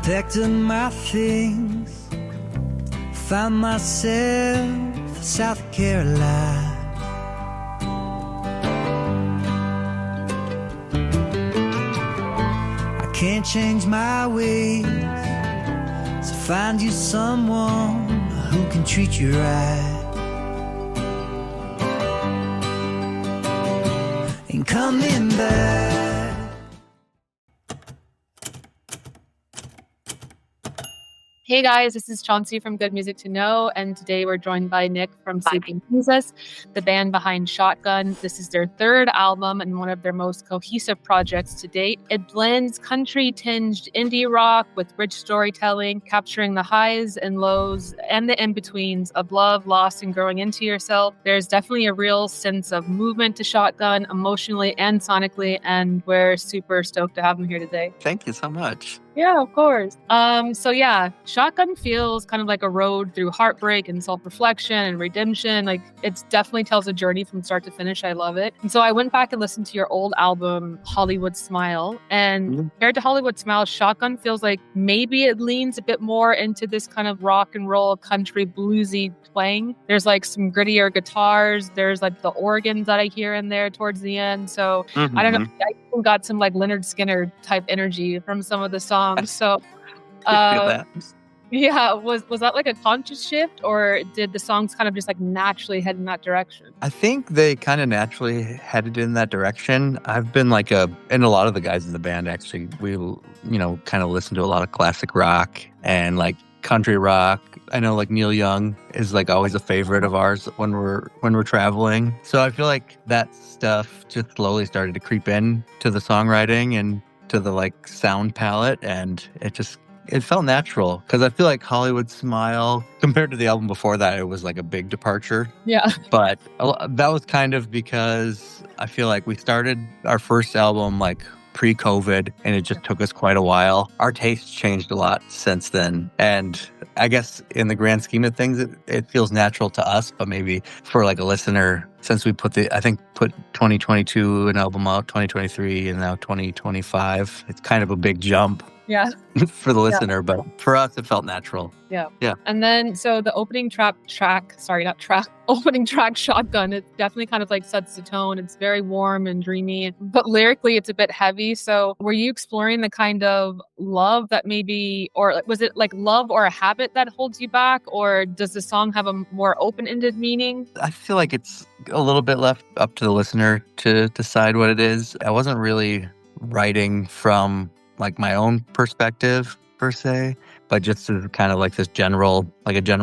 Packed up my things, found myself in South Carolina. I can't change my ways, so find you someone who can treat you right. Ain't coming back. Hey guys, this is Chauncey from Good Music to Know, and today we're joined by Nick from Sleeping Jesus, the band behind Shotgun. This is their third album and one of their most cohesive projects to date. It blends country-tinged indie rock with rich storytelling, capturing the highs and lows and the in-betweens of love, loss, and growing into yourself. There's definitely a real sense of movement to Shotgun, emotionally and sonically, and we're super stoked to have them here today. Thank you so much. Yeah, of course. So yeah, Shotgun feels kind of like a road through heartbreak and self-reflection and redemption. Like, it definitely tells a journey from start to finish. I love it. And so I went back and listened to your old album, Hollywood Smile. And compared to Hollywood Smile, Shotgun feels like maybe it leans a bit more into this kind of rock and roll, country, bluesy twang. There's like some grittier guitars. There's like the organs that I hear in there towards the end. So I don't know. I even got some like Leonard Skinner type energy from some of the songs. So, yeah, was that like a conscious shift, or did the songs kind of just like naturally head in that direction? I think they kind of naturally headed in that direction. I've been like and a lot of the guys in the band actually, we, kind of listen to a lot of classic rock and like country rock. I know like Neil Young is like always a favorite of ours when we're traveling. So I feel like that stuff just slowly started to creep in to the songwriting and to the like sound palette, and it felt natural because I feel like Hollywood Smile, compared to the album before that, it was like a big departure. Yeah. But that was kind of because I feel like we started our first album like pre-COVID, and it just took us quite a while. Our tastes changed a lot since then, and I guess in the grand scheme of things, it feels natural to us, but maybe for like a listener, since we put 2022 an album out, 2023, and now 2025, it's kind of a big jump. Yeah. For the listener, but for us, it felt natural. Yeah. Yeah. And then, so the opening track, Shotgun, it definitely kind of like sets the tone. It's very warm and dreamy, but lyrically it's a bit heavy. So were you exploring the kind of love that maybe, or was it like love or a habit that holds you back? Or does the song have a more open-ended meaning? I feel like it's a little bit left up to the listener to decide what it is. I wasn't really writing from like my own perspective per se, but just as kind of like a general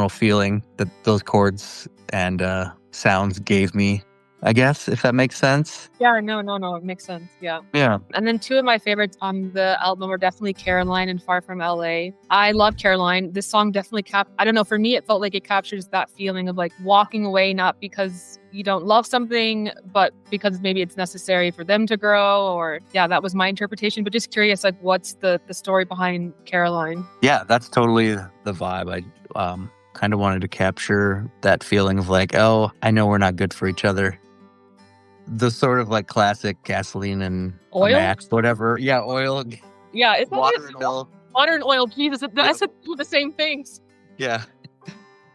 feeling that those chords and sounds gave me, I guess, if that makes sense. Yeah, no, it makes sense. Yeah. Yeah. And then two of my favorites on the album are definitely Caroline and Far From LA. I love Caroline. This song definitely I don't know, for me, it felt like it captures that feeling of like walking away, not because you don't love something, but because maybe it's necessary for them to grow, or yeah, that was my interpretation. But just curious, like, what's the story behind Caroline? Yeah, that's totally the vibe. I kind of wanted to capture that feeling of like, oh, I know we're not good for each other. The sort of like classic gasoline and oil, match, whatever. Yeah, oil. Yeah, it's water and oil. Water and oil. Jesus, I said the same things. Yeah.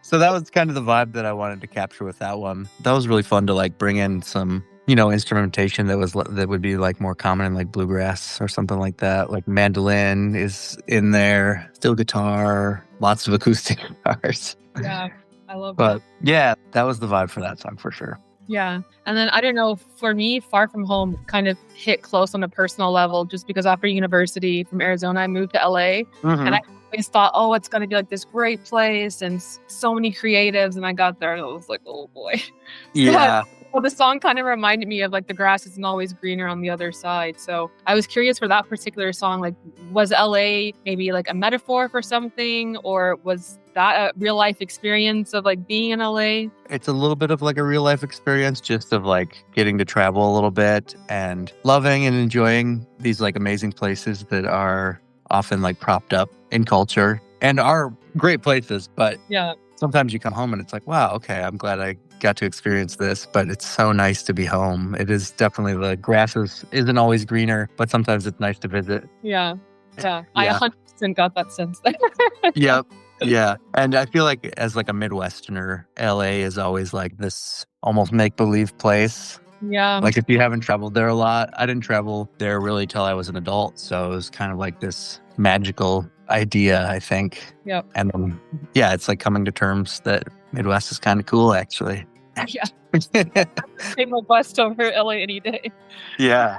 So that was kind of the vibe that I wanted to capture with that one. That was really fun to like bring in some, instrumentation that would be like more common in like bluegrass or something like that. Like mandolin is in there, steel guitar, lots of acoustic guitars. Yeah, I love that. But yeah, that was the vibe for that song for sure. Yeah. And then I don't know, for me, Far From Home kind of hit close on a personal level, just because after university from Arizona, I moved to LA. And I always thought, oh, it's going to be like this great place and so many creatives. And I got there and I was like, oh boy. Yeah. Well, the song kind of reminded me of like the grass isn't always greener on the other side. So I was curious for that particular song, like, was LA maybe like a metaphor for something, or was that a real life experience of like being in LA? It's a little bit of like a real life experience, just of like getting to travel a little bit and loving and enjoying these like amazing places that are often like propped up in culture and are great places. But yeah, sometimes you come home and it's like, wow, okay, I'm glad I got to experience this, but it's so nice to be home. It is definitely, the grass isn't always greener, but sometimes it's nice to visit. Yeah. I and got that sense there. Yep. Yeah. And I feel like as like a Midwesterner, LA is always like this almost make-believe place. Yeah. Like if you haven't traveled there a lot, I didn't travel there really till I was an adult. So it was kind of like this magical idea, I think. Yep. And yeah, it's like coming to terms that Midwest is kind of cool, actually. Yeah. Take my bus over LA any day. Yeah.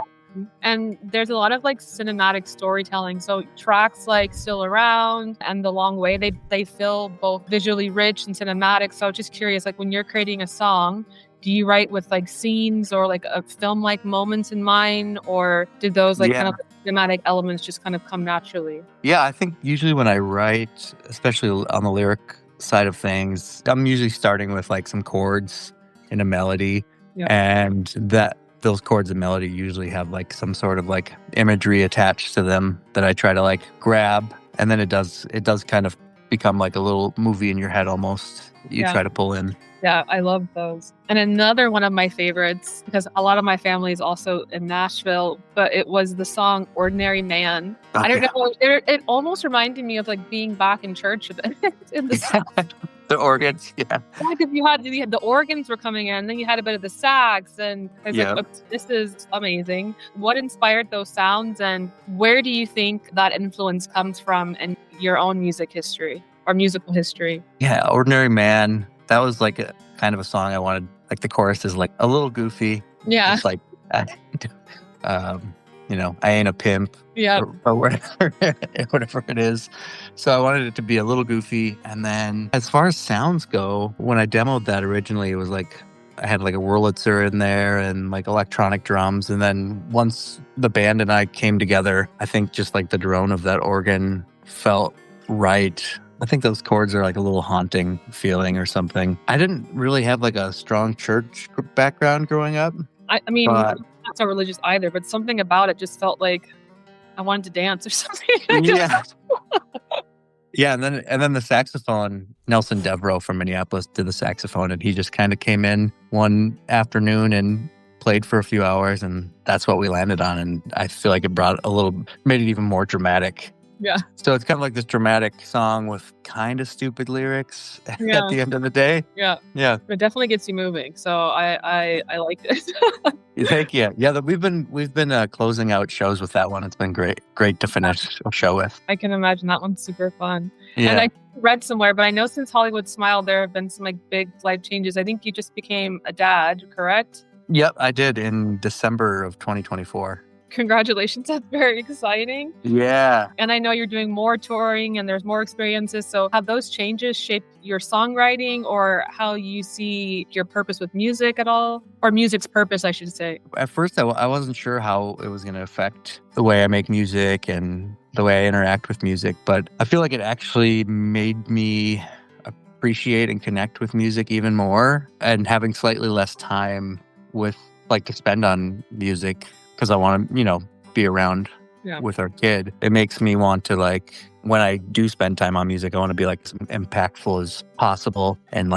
And there's a lot of like cinematic storytelling. So tracks like Still Around and The Long Way, they feel both visually rich and cinematic. So just curious, like when you're creating a song, do you write with like scenes or like a film like moments in mind, or did those like kind of cinematic elements just kind of come naturally? Yeah, I think usually when I write, especially on the lyric side of things, I'm usually starting with like some chords and a melody, and those chords and melody usually have like some sort of like imagery attached to them that I try to like grab, and then it does kind of become like a little movie in your head almost. You try to pull in. Yeah, I love those. And another one of my favorites, because a lot of my family is also in Nashville, but it was the song Ordinary Man. Oh, I don't know, it almost reminded me of like being back in church in the South. The organs, yeah. Because you had the organs were coming in, then you had a bit of the sax, and I was like, oh, this is amazing. What inspired those sounds, and where do you think that influence comes from in your own music history or musical history? Yeah, Ordinary Man. That was like a kind of a song I wanted. Like the chorus is like a little goofy. Yeah. It's like, you know, I ain't a pimp. Yeah. Or whatever it is. So I wanted it to be a little goofy. And then as far as sounds go, when I demoed that originally, it was like I had like a Wurlitzer in there and like electronic drums. And then once the band and I came together, I think just like the drone of that organ felt right. I think those chords are like a little haunting feeling or something. I didn't really have like a strong church background growing up. I mean, I'm not so religious either, but something about it just felt like I wanted to dance or something. Yeah. Yeah, and then the saxophone, Nelson Devereaux from Minneapolis did the saxophone, and he just kind of came in one afternoon and played for a few hours, and that's what we landed on. And I feel like it made it even more dramatic. Yeah. So it's kind of like this dramatic song with kind of stupid lyrics at the end of the day. Yeah. Yeah. It definitely gets you moving. So I like it. Thank you. Yeah, we've been closing out shows with that one. It's been great to finish a show with. I can imagine that one's super fun. Yeah. And I read somewhere, but I know since Hollywood Smile, there have been some like big life changes. I think you just became a dad, correct? Yep, I did in December of 2024. Congratulations. That's very exciting. Yeah. And I know you're doing more touring and there's more experiences. So have those changes shaped your songwriting or how you see your purpose with music at all? Or music's purpose, I should say. At first, I wasn't sure how it was going to affect the way I make music and the way I interact with music. But I feel like it actually made me appreciate and connect with music even more, and having slightly less time to spend on music. Because I want to, be around with our kid. It makes me want to, when I do spend time on music, I want to be, as impactful as possible and,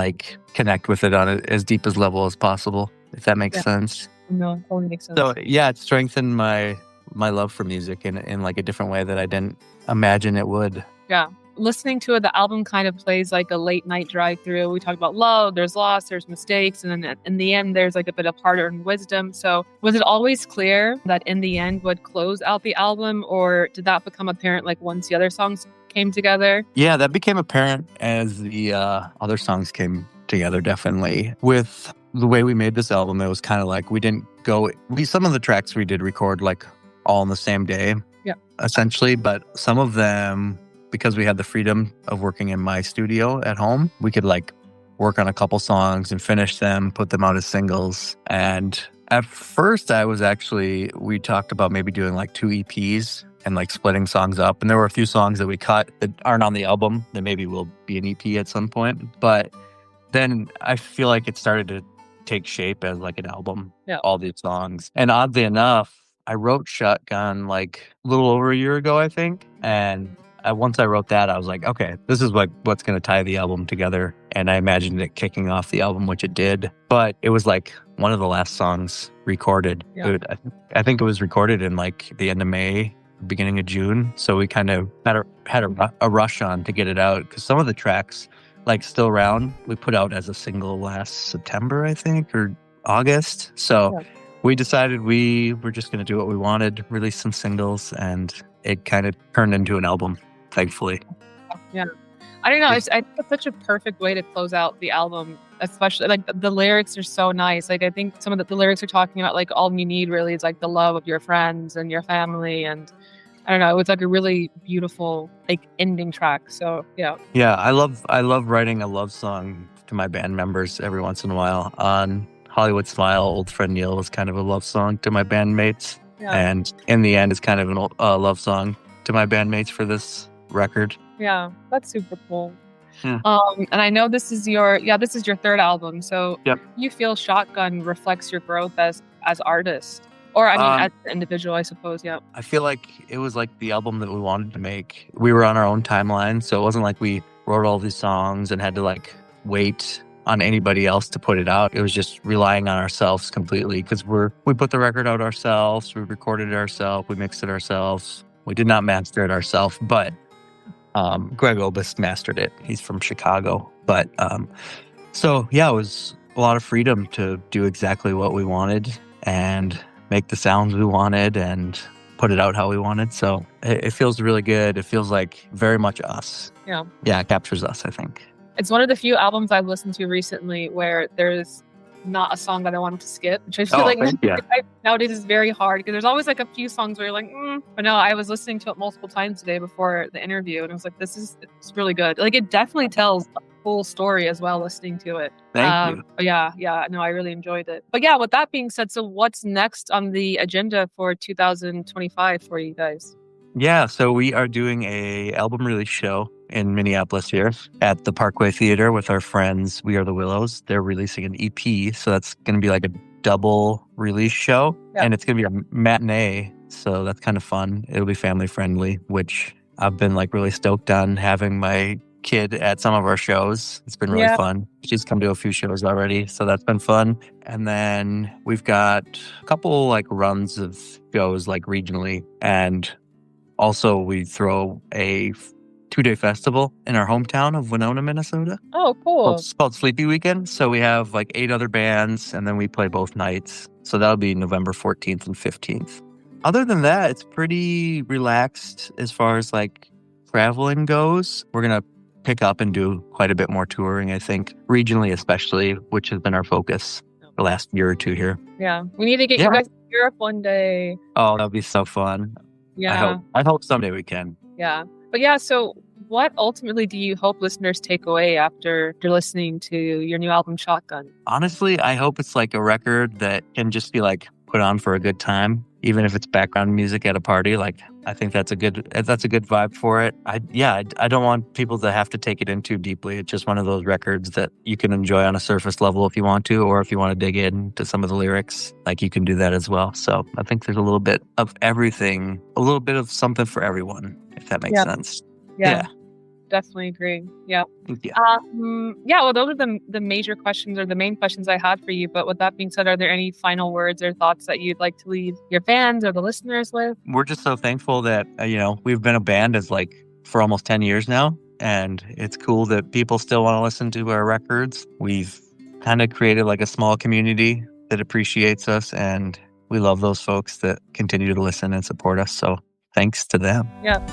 connect with it on as deep as level as possible, if that makes sense. No, it totally makes sense. So, yeah, it strengthened my love for music in a different way that I didn't imagine it would. Yeah. Listening to it, the album kind of plays like a late night drive through. We talk about love, there's loss, there's mistakes, and then in the end, there's a bit of hard-earned wisdom. So was it always clear that In the End would close out the album, or did that become apparent once the other songs came together? Yeah, that became apparent as the other songs came together, definitely. With the way we made this album, it was kind of we didn't go... some of the tracks we did record all on the same day, essentially, but some of them... because we had the freedom of working in my studio at home, we could work on a couple songs and finish them, put them out as singles. And at first we talked about maybe doing 2 EPs and splitting songs up. And there were a few songs that we cut that aren't on the album that maybe will be an EP at some point. But then I feel like it started to take shape as an album, all these songs. And oddly enough, I wrote Shotgun a little over a year ago, I think. And once I wrote that, I was like, okay, this is what's going to tie the album together. And I imagined it kicking off the album, which it did. But it was one of the last songs recorded. Yeah. I think it was recorded in the end of May beginning of June. So we kind of had a rush on to get it out because some of the tracks, like Still Round, we put out as a single last September, I think, or August. So we decided we were just going to do what we wanted, release some singles, and it kind of turned into an album, thankfully. Yeah. I don't know. I think it's such a perfect way to close out the album, especially like the lyrics are so nice. Like I think some of the lyrics are talking about like all you need really is like the love of your friends and your family. And I don't know, it's like a really beautiful like ending track. So yeah. Yeah, I love writing a love song to my band members every once in a while. On Hollywood Smile, Old Friend Neil was kind of a love song to my bandmates. Yeah. And in the end, it's kind of a love song to my bandmates for this record. Yeah, that's super cool. Yeah. And I know this is your third album. So Yep. you feel Shotgun reflects your growth as artist, or I mean as an individual, I suppose. Yeah. I feel like it was like the album that we wanted to make. We were on our own timeline, so it wasn't like we wrote all these songs and had to like wait on anybody else to put it out. It was just relying on ourselves completely because we put the record out ourselves, we recorded it ourselves, we mixed it ourselves. We did not master it ourselves, but Greg Obist mastered it. He's from Chicago. But so yeah, it was a lot of freedom to do exactly what we wanted and make the sounds we wanted and put it out how we wanted. So it feels really good. It feels like very much us. Yeah. Yeah, it captures us, I think. It's one of the few albums I've listened to recently where there's not a song that I wanted to skip, which I feel nowadays is very hard because there's always like a few songs where you're like, but no, I was listening to it multiple times today before the interview and I was like, it's really good. Like it definitely tells a full story as well listening to it. Thank you. Yeah, no, I really enjoyed it. But yeah, with that being said, so what's next on the agenda for 2025 for you guys? Yeah, so we are doing a album release show in Minneapolis here at the Parkway Theater with our friends We Are the Willows. They're releasing an EP, so that's going to be like a double release show, and it's going to be a matinee, so that's kind of fun. It'll be family friendly, which I've been like really stoked on having my kid at some of our shows. It's been really fun. She's come to a few shows already, so that's been fun. And then we've got a couple like runs of shows like regionally, and also we throw a 2-day festival in our hometown of Winona, Minnesota. Oh, cool. It's called Sleepy Weekend. So we have like 8 other bands and then we play both nights. So that'll be November 14th and 15th. Other than that, it's pretty relaxed as far as like traveling goes. We're going to pick up and do quite a bit more touring, I think, regionally especially, which has been our focus the last year or two here. Yeah. We need to get you guys to Europe one day. Oh, that'll be so fun. Yeah. I hope someday we can. Yeah. But yeah, so what ultimately do you hope listeners take away after you're listening to your new album, Shotgun? Honestly, I hope it's like a record that can just be like put on for a good time, even if it's background music at a party. Like, I think that's a good vibe for it. I don't want people to have to take it in too deeply. It's just one of those records that you can enjoy on a surface level if you want to, or if you want to dig into some of the lyrics, like you can do that as well. So I think there's a little bit of everything, a little bit of something for everyone, if that makes sense. Yeah. Definitely agree. Yeah. Well, those are the major questions or the main questions I had for you. But with that being said, are there any final words or thoughts that you'd like to leave your fans or the listeners with? We're just so thankful that, we've been a band for almost 10 years now. And it's cool that people still want to listen to our records. We've kind of created like a small community that appreciates us. And we love those folks that continue to listen and support us. So thanks to them. Yeah.